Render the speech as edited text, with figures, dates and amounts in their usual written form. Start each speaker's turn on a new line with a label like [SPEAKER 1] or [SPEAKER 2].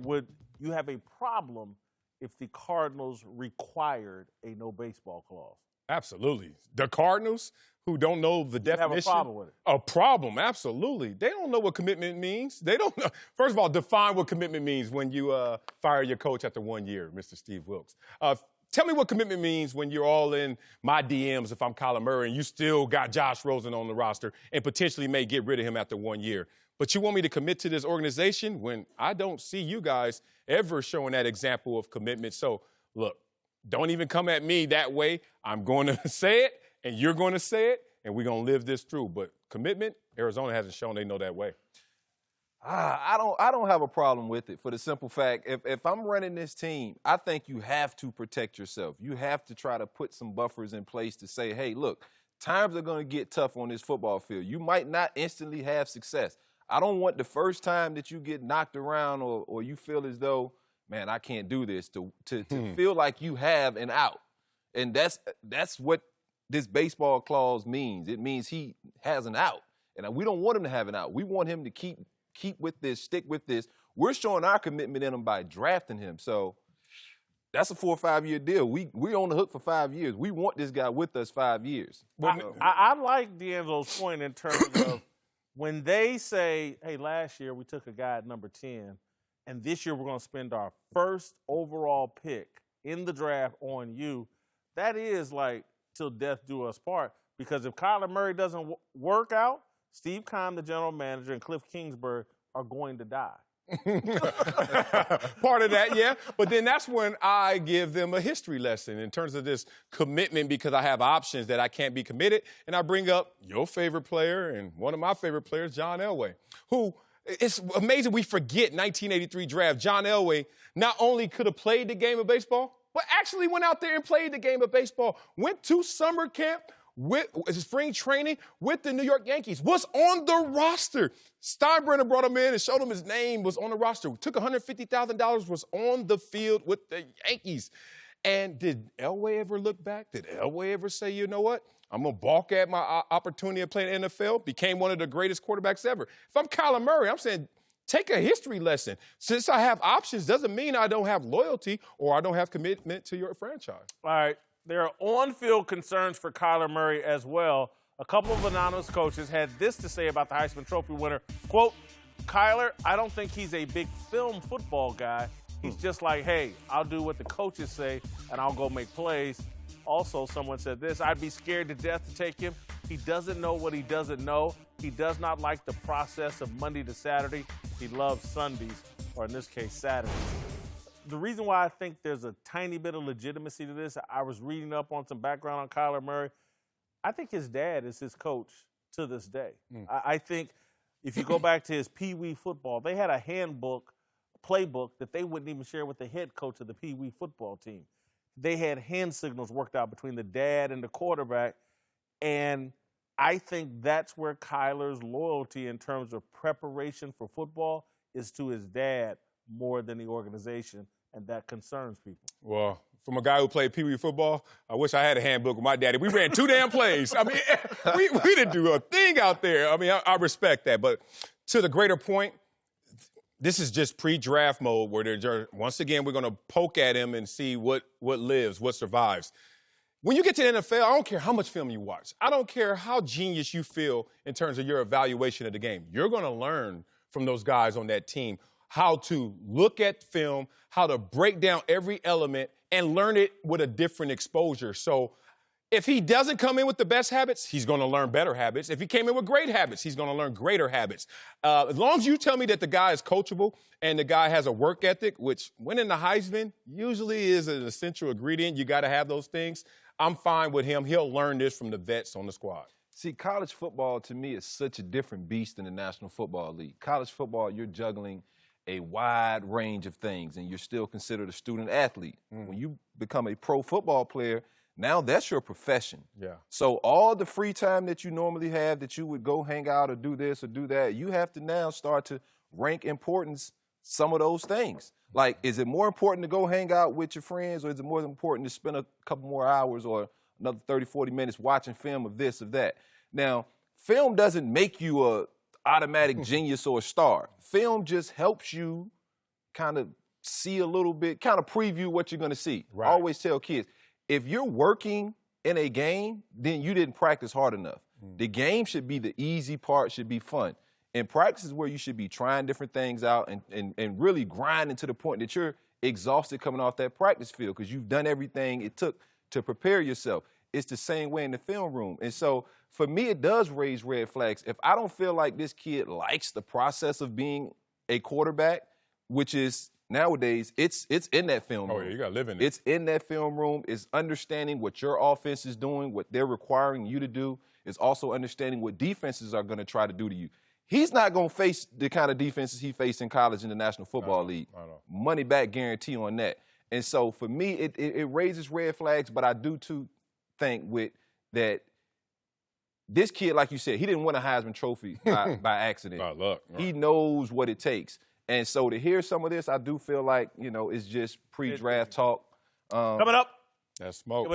[SPEAKER 1] Would you have a problem if the Cardinals required a no baseball clause?
[SPEAKER 2] Absolutely. The Cardinals, who don't know the definition.
[SPEAKER 1] Have a problem with it?
[SPEAKER 2] A problem, absolutely. They don't know what commitment means. They don't know. First of all, define what commitment means when you fire your coach after 1 year, Mr. Steve Wilkes. Tell me what commitment means when you're all in my DMs if I'm Kyler Murray and you still got Josh Rosen on the roster and potentially may get rid of him after 1 year. But you want me to commit to this organization when I don't see you guys ever showing that example of commitment. So, look, don't even come at me that way. I'm going to say it, and you're going to say it, and we're going to live this through. But commitment, Arizona hasn't shown they know that way.
[SPEAKER 3] I don't have a problem with it for the simple fact, if I'm running this team, I think you have to protect yourself. You have to try to put some buffers in place to say, hey, look, times are going to get tough on this football field. You might not instantly have success. I don't want the first time that you get knocked around or you feel as though, man, I can't do this, to feel like you have an out. And that's what this baseball clause means. It means he has an out. And we don't want him to have an out. We want him to keep with this, stick with this. We're showing our commitment in him by drafting him. So that's a 4 or 5 year deal. We're on the hook for 5 years. We want this guy with us 5 years.
[SPEAKER 1] I like D'Angelo's point in terms of when they say, hey, last year we took a guy at number 10, and this year we're going to spend our first overall pick in the draft on you, that is like till death do us part. Because if Kyler Murray doesn't work out, Steve Keim, the general manager, and Cliff Kingsbury are going to die.
[SPEAKER 2] Part of that, yeah. But then that's when I give them a history lesson in terms of this commitment because I have options that I can't be committed. And I bring up your favorite player and one of my favorite players, John Elway, who it's amazing we forget 1983 draft. John Elway not only could have played the game of baseball, but actually went out there and played the game of baseball, went to summer camp, with spring training with the New York Yankees, was on the roster. Steinbrenner brought him in and showed him his name was on the roster. Took $150,000, was on the field with the Yankees. And did Elway ever look back? Did Elway ever say, you know what? I'm going to balk at my opportunity of playing in the NFL? Became one of the greatest quarterbacks ever. If I'm Kyler Murray, I'm saying, take a history lesson. Since I have options, doesn't mean I don't have loyalty or I don't have commitment to your franchise.
[SPEAKER 1] All right. There are on-field concerns for Kyler Murray as well. A couple of anonymous coaches had this to say about the Heisman Trophy winner. Quote, Kyler, I don't think he's a big film football guy. He's just like, hey, I'll do what the coaches say, and I'll go make plays. Also, someone said this, I'd be scared to death to take him. He doesn't know what he doesn't know. He does not like the process of Monday to Saturday. He loves Sundays, or in this case, Saturdays. The reason why I think there's a tiny bit of legitimacy to this, I was reading up on some background on Kyler Murray. I think his dad is his coach to this day. I think if you go back to his Pee Wee football, they had a handbook, playbook that they wouldn't even share with the head coach of the Pee Wee football team. They had hand signals worked out between the dad and the quarterback, and I think that's where Kyler's loyalty in terms of preparation for football is to his dad more than the organization. And that concerns people.
[SPEAKER 2] Well, from a guy who played Pee Wee football, I wish I had a handbook with my daddy. We ran 2 damn plays. I mean, we didn't do a thing out there. I mean, I respect that. But to the greater point, this is just pre-draft mode where they're, once again, we're going to poke at him and see what lives, what survives. When you get to the NFL, I don't care how much film you watch. I don't care how genius you feel in terms of your evaluation of the game. You're going to learn from those guys on that team how to look at film, how to break down every element, and learn it with a different exposure. So if he doesn't come in with the best habits, he's going to learn better habits. If he came in with great habits, he's going to learn greater habits. As long as you tell me that the guy is coachable and the guy has a work ethic, which winning the Heisman usually is an essential ingredient. You got to have those things. I'm fine with him. He'll learn this from the vets on the squad.
[SPEAKER 3] See, college football, to me, is such a different beast than the National Football League. College football, you're juggling a wide range of things, and you're still considered a student athlete. When you become a pro football player, now that's your profession.
[SPEAKER 2] Yeah.
[SPEAKER 3] So all the free time that you normally have that you would go hang out or do this or do that, you have to now start to rank importance some of those things. Like, is it more important to go hang out with your friends, or is it more important to spend a couple more hours or another 30, 40 minutes watching film of this or that? Now, film doesn't make you a automatic genius or a star. Film just helps you kind of see a little bit, kind of preview what you're going to see.
[SPEAKER 2] Right.
[SPEAKER 3] I always tell kids, if you're working in a game, then you didn't practice hard enough. The game should be the easy part, should be fun. And practice is where you should be trying different things out and really grinding to the point that you're exhausted coming off that practice field because you've done everything it took to prepare yourself. It's the same way in the film room. And so for me, it does raise red flags. If I don't feel like this kid likes the process of being a quarterback, which is nowadays, it's in that film room.
[SPEAKER 2] Oh, yeah, you got to live in it.
[SPEAKER 3] It's in that film room. It's understanding what your offense is doing, what they're requiring you to do. It's also understanding what defenses are going to try to do to you. He's not going to face the kind of defenses he faced in college in the National Football League. Money back guarantee on that. And so for me, it raises red flags, but I do too think with that this kid, like you said, he didn't win a Heisman Trophy by accident.
[SPEAKER 2] By luck. Right.
[SPEAKER 3] He knows what it takes. And so to hear some of this, I do feel like, it's just pre-draft talk.
[SPEAKER 1] Coming up.
[SPEAKER 2] That's smoke.